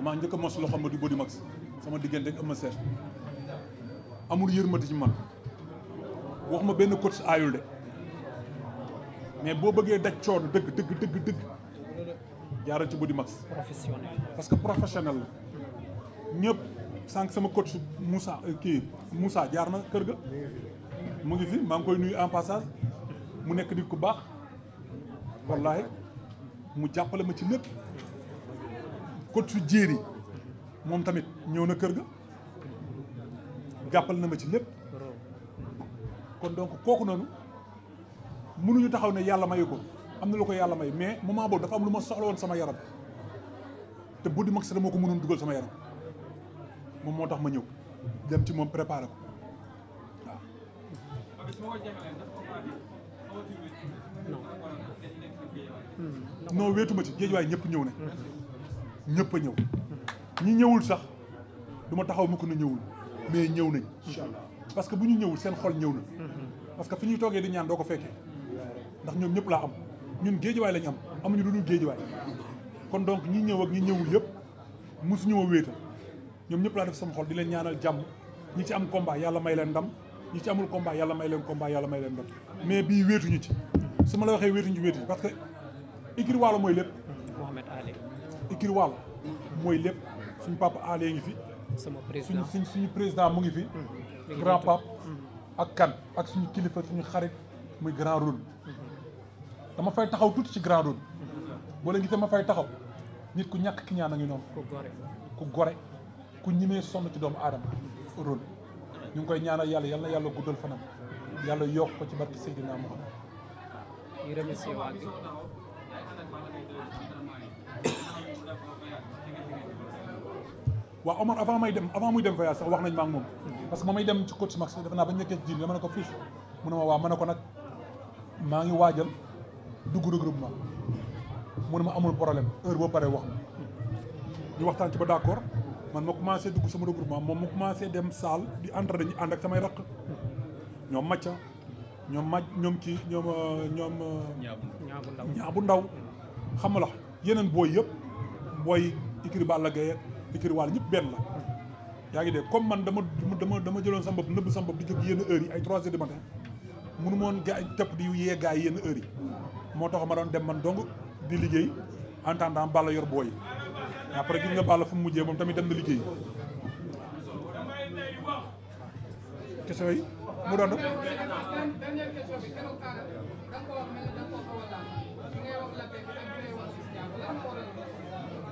damaa njëkk a mos loo xam ne di Body Max sama diggante ak Eumeu Sène amul yërmati ci man wax ma benn coach aayul de mais boo bëggee daj coono dëgg jaaral ci Body Max professionnel parce que professionnel la ñëpp sànq sama coach Moussa jaar na kër ga mu ngi fi maa ngi koy nuyu en passage mu nekk nit ku baax wallaahi mu jàppale ma ci lépp coach su jéeri moom tamit ñëw na kër ga jàppale na ma ci lépp kon donc kooku noonu mënuñu taxaw ne yàlla mayu ko am na lu ko yàlla may mais moment boobu dafa am lu ma soxla woon sama yaram te Body Max dama ko mënoon dugal sama yaram moom moo tax ma ñëw dem ci moom préparé ko waaw. non wéetuma ci géej waaye ñëpp ñëw na ñëpp a ñëw ñi ñëwul sax du ma taxaw mu ko na ñëwul mais ñëw nañ parce que bu ñu ñëwul seen xol ñëw na parce que fi ñuy toogee di ñaan doo ko fekkee ndax ñoom ñëpp laa am ñun géejuwaay lañ am amuñu lu dul géejuwaay kon donc ñi ñëw ak ñi ñëwul yëpp mosuñu ma wéetal ñoom ñëpp laa def sama xol di leen ñaanal jàmm ñi ci am combat yàlla may leen ndam ñi ci amul combat yàlla may leen combat yàlla may leen ndam mais bii wéetuñu ci su ma la waxee wéetuñu ci wéetuñu parce que Ikir Waalo mooy lépp. Mohamed Ali. Ikir Waalo mooy lépp suñu papa Ali ngi fi. sama président suñu président mu ngi fi. grand pape ak kan ak suñu kilifa suñu xarit muy grand rôle. dama fay taxaw tuuti ci grand rôle. boo leen gisee ma fay taxaw nit ku ñàkk ki ñaan a ngi noonu. ku gore ku ñimee sonn ci doomu aadama rôle. ñu ngi koy ñaanal yàlla yal na yàlla guddal fanam yàlla yokk ko ci barki Seydina Muhammad. ñu remercier waa gi. waaw Omar avant muy dem voyage sax wax nañ ma ak moom parce que ma may dem ci coach Max defe naa bañ nekkee ci jiir dama ne ko fii mu ne ma waaw ma ne ko nag maa ngi waajal dugg regroupement mu ne ma amul problème heure boo paree wax ma ñu waxtaan ci ba d'accord man ma commencé dugg sama regroupement moom mu commencé dem salle di entraîner ñu ànd ak samay raq ñoom Macca ñoom kii ñoom ñaabu ndaw xam nga la yeneen booy yëpp booy Ikiri Balla Gaye Ikiri Waalo ñëpp benn la yaa ngi dégg comme man dama jëloon sama bopp nëbb sama bopp di jóg yenn heures yi ay 3 heures du matin mënu moon gaa tepp di yee gaa yi yenn heures yi moo tax ma doon dem man dong di liggéey en attendant Balla yor booy après gis nga Balla fu mu mujjee moom tamit dem na liggéey question yi mu doon def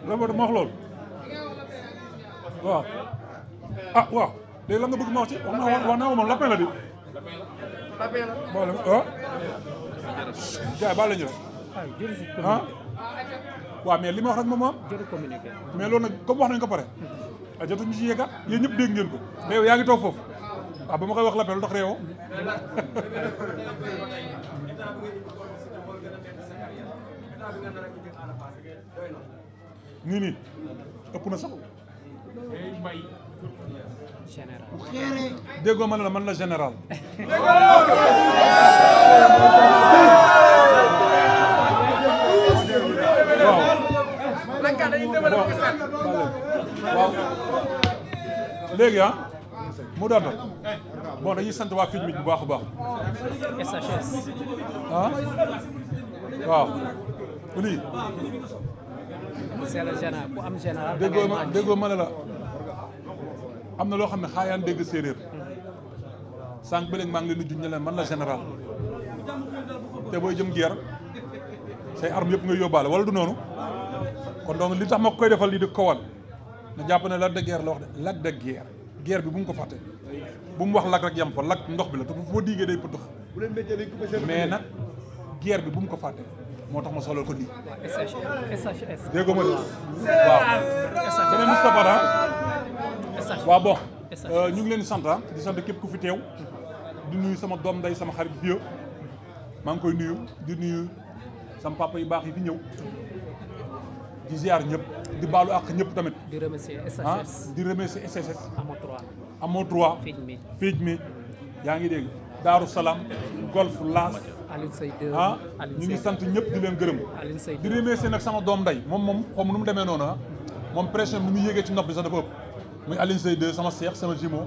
la ma wax loolu waaw ah waaw léegi la nga bëgg ma wax ci wax naa moom lapin la di boole ah gars yi baal la ñu rek ah waaw mais li ma wax rek moom am mais loolu nag comme wax nañ ko pare a jotuñu ci yeggaat yéen ñëpp dégg ngeen ko mais yow yaa ngi toog foofu waaw ba ma koy wax lapin lu tax réewoo nii ëpp na sax général déggoo ma ne la man la général waaw léegi mu doon bon dañuy sant waa Fidj bu baax a baax SHS waaw lii c'est le général ku am général déggoo ma ne la am na loo xam ne xaayaan dégg séeréer sànq ba léegi maa ngi leen di juñ ne leen man la général te booy jëm guerre say arme yëpp nga yóbbaale wala du noonu kon donc li tax ma koy defal lii di ko wan na jàpp ne lac de guerre la wax de lac de guerre guerre bi bu mu ko fàtte bu mu wax lac rek yam fa lac ndox bi la te foo diigee day pëtux mais nag guerre bi bu mu ko fàtte moo tax ma solal ko lii SHS déggoo ma de waaw beneen Moustapha da waaw bon ñu ngi leen di sant di sant képp ku fi teew di nuyu sama doom nday sama xarit vieux maa ngi koy nuyu di nuyu sama papa yu baax yi fi ñëw di ziar ñëpp di baalu àq ñëpp tamit di remercier SHS di remercier SHS amoo 3 Fidj mi yaa ngi dégg Daaru Salaam Golf Laas Alioune Seye 2 ñu ngi sant ñëpp di leen gërëm di remercier nag sama doom nday moom xaw ma nu mu demee noonu moom pression bi mu yéegee ci nopp bi sax dafa ëpp muy Alioune Seye 2 sama seex sama jumeau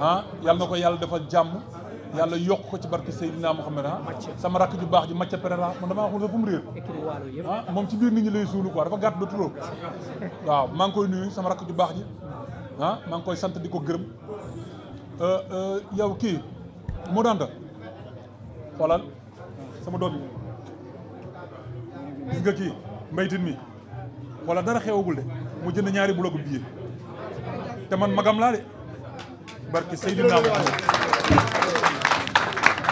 ah yàlla na ko yàlla dafa jàmm yàlla yokk ko ci barke Seydina Mouhamed ah sama rakk ju baax ji Mathia Pereira man damaa xamul fu mu réer ah moom ci biir nit ñi lay suulu quoi dafa gàtt de trop waaw maa ngi koy nuyu sama rakk ju baax ji ah maa ngi koy sant di ko gërëm yow kii moo danta xoolal sama doom bi gis nga kii mbaytin mi xoolal dara xewagul de mu jënd ñaari bloc billet te man magam laa de barke Seydina Mouhamed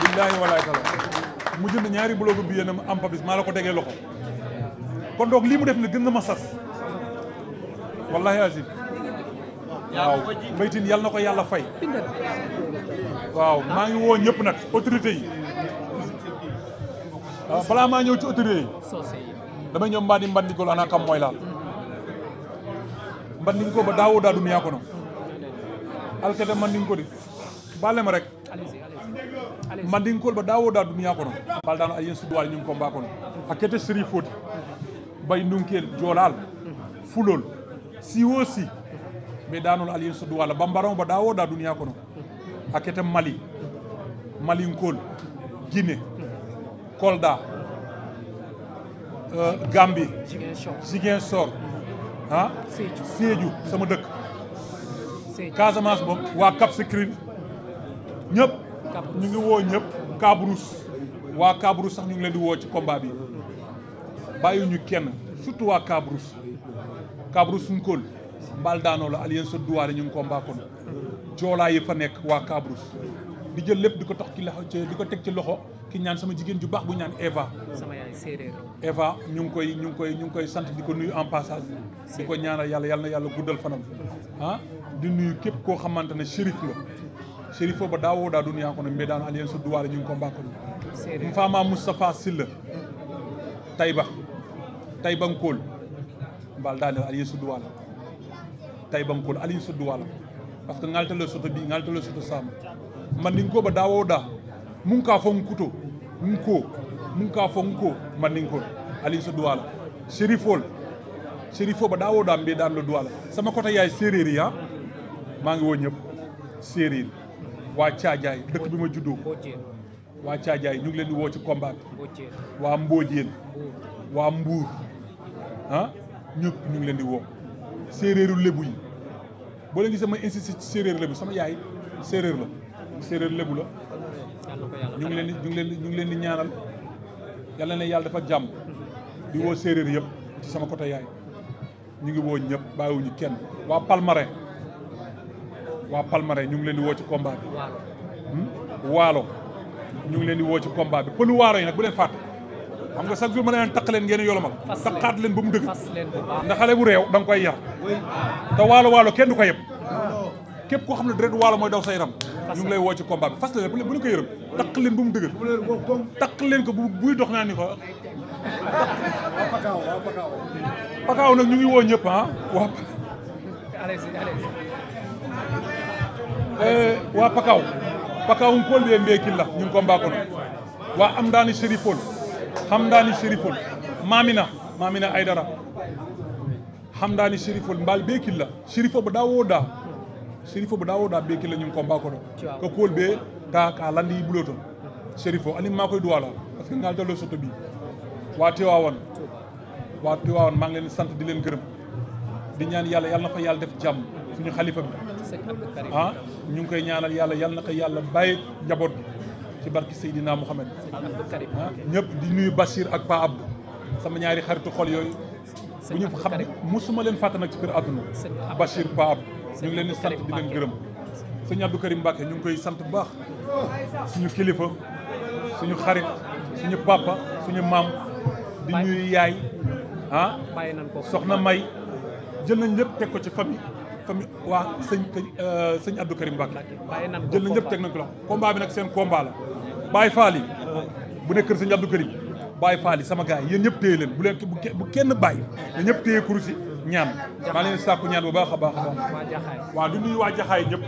billaahi walaay taala mu jënd ñaari bloc billet na am pabis maa la ko tegee loxo kon donc lii mu def ne gën na ma sas wallahi azim waaw mbaytin yàlla na ko yàlla fay waaw maa ngi woo ñëpp nag autorité yi balaa maa ñëw ci autorité yi damay ñëw mbandikol ana kam mooy laal mbandinko ba daawoo daa duniyaa kono alkete mbandinko di baale ma rek mbandinkool ba daawoo daa duniyaa kono bal daano aliyen suduwaal ñu ngi ko mbaa kono a kete seri foti bay ndunkeel joolaal fulool siwo si mais daanoon aliyen suduwaal bambaron ba daawoo daa duniyaa kono a kete Mali Malinkool Guinée Kolda Gambie Ziguinchor ah Sédhiou sama dëkk Casamance moom waa Cap Skirring ñëpp ñu ngi woo ñëpp Kabrousse waa Kabrousse sax ñu ngi leen di woo ci combat bi bàyyiwuñu kenn surtout waa Kabrousse Nkol mbal daanoo la alliance duwaale ñu ngi combat kon joolaa yi fa nekk waa Kabrousse di jël lépp di ko tax ci loxo di ko teg ci loxo ki ñaan sama jigéen ju baax bu ñaan Eva sama yaay séeréer Eva ñu ngi koy sant di ko nuyu en passage di ko ñaanal yàlla na yàlla guddal fanam ah di nuyu képp koo xamante ne shérif nga shérif ba daawoo daa duniyaa ko ne mais daan alien sa duwaale ñu ngi ko mbàkko mu faama Moustapha Silla Tayba Nkool mbal daaneel alien sa duwaale Tayba Nkool alien sa duwaale parce que ngaltale soto bi ngaltale soto sama mandinko ba daawoo daa mun kaa fo nkuto nko mandinko alin so duwala sérifo ba daawoo daa mbee daan la duwala sama côté yaay séeréer yi maa ngi woo ñëpp séeréer waa Caajaay dëkk bi ma juddoo waa Caajaay ñu ngi leen di woo ci combat bi waa Mbóojeen waa Mbuur ñëpp ñu ngi leen di woo séeréeru lébu yi boo leen gisee ma insisté ci séeréer lébu sama yaay séeréer lébu la ñu ngi leen di ñaanal yàlla na yàlla dafa jàmm di woo séeréer yëpp ci sama côté yaay ñu ngi woo ñëpp bàyyiwuñu kenn waa Palmarin ñu ngi leen di woo ci combat bi waalo ñu ngi leen di woo ci combat bi pëlu waaro yi nag bu leen fàtte xam nga chaque jour ma ne leen taq leen ngeen yolomal taqaat leen ba mu dëgg ndax xale bu réew da nga koy yar te waalo kenn du ko yëpp képp koo xam ne deret waalo mooy daw sa yaram ñu ngi lay woo ci combat bi fas leen bu leen ko yërëm taq leen ba mu dëgër taq leen ko buy dox naa ni ko pakaaw nag ñu ngi woo ñëpp waa pakaaw Nkool bee mbee killa ñu ngi combat kono waa Amdaani Chérifol Mamina Aydara Hamdani Chérifol mbal bee killa Chérifo ba daawoo daa bee killa ñu ngi combat kono ko kool bee ta ka landi yi buloton Chérifo anim maa koy duwala parce que ngal dalo soto bi waa Tiwaawan maa ngi leen sant di leen gërëm di ñaan yàlla na fa yàlla def jàmm suñu xalifa bi ñu ngi koy ñaanal yàlla na ko yàlla bàyyi njaboot bi ci barki Seydina Mouhamed ñëpp di nuyu Bachir ak Pa Abdou sama ñaari xaritu xol yooyu bu ñu xam ne musuma leen fàtte nag ci kër àdduna Bachir Pa Abdou ñu ngi leen di sant di leen gërëm sëñ Abdou Karim Mbacke ñu ngi koy sant bu baax suñu kilifa suñu xarit suñu papa suñu maam di ñuy yaay soxna May jël nañ lépp teg ko ci famille waa sëñ Abdou Karim Mbacke jël nañ lépp teg nañ ko loxo combat bi nag seen combat la Baye Fall yi bu nekk kër sëñ Abdou Karim Baye Fall yi sama gars yi yéen ñëpp téye leen bu kenn bàyyi da ñëpp téye kurusi ñaan maa leen sàkku ñaan bu baax a baax waaw di nuyu waa Jaxaay ñëpp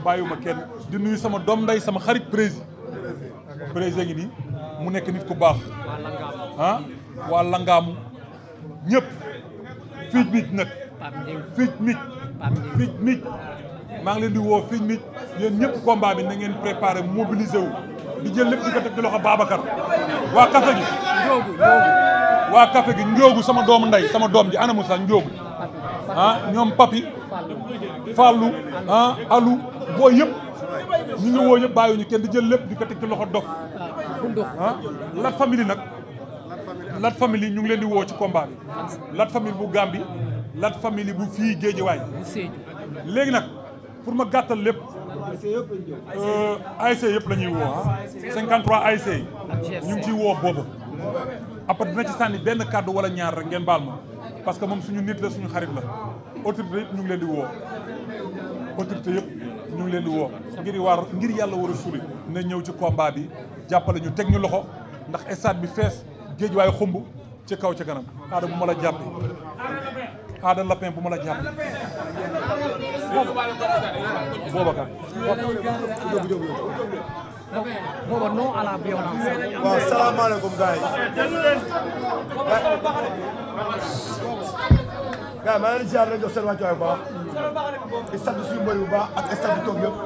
bàyyiwuma kenn di nuyu sama doom nday sama xarit président ngi nii mu nekk nit ku baax waa Langaamu ñëpp fiij nag Fij Mich Fij Mich maa ngi leen di woo Fij Mich yéen ñëpp combat bi na ngeen préparé mobilisé wu di jël lépp di ko teg ci loxo Babacar waa café gi waa café gi Njoogu sama doomu ndey sama doom ji anamu sax Njoogu ñoom Papi Fallou Alou boo yëpp ñu ngi woo yëpp bàyyiwuñu kenn di jël lépp di ko teg ci loxo dof Lat Famille nag Lat Famille ñu ngi leen di woo ci combat bi Lat Famille bu Gambie Lat Famille bu fii Géejawaay léegi nag pour ma gàttal lépp ASC yëpp la ñuy woo 53 ASC yi ñu ngi ciy woo boobu après dina ci sànni benn kàddu wala ñaar rek ngeen baal ma parce que moom suñu nit la suñu xarit la autorité yëpp ñu ngi leen di woo autorité yëpp ñu ngi leen di woo ngir yàlla war a suli na ñëw ci combat bi jàppale ñu teg ñu loxo ndax stade bi fees Géejawaay xumb ci kaw ci kanam aada bu ma la jàppe aada lapin bu ma la jàppe Boubacar booba non à la violence. waaw salaamaaleykum gars yi. gars yi maa ngi leen di ziar rek jox seen wàccuwaay bu baax di sant suñu mbër bu baax ak stade bi toog yëpp.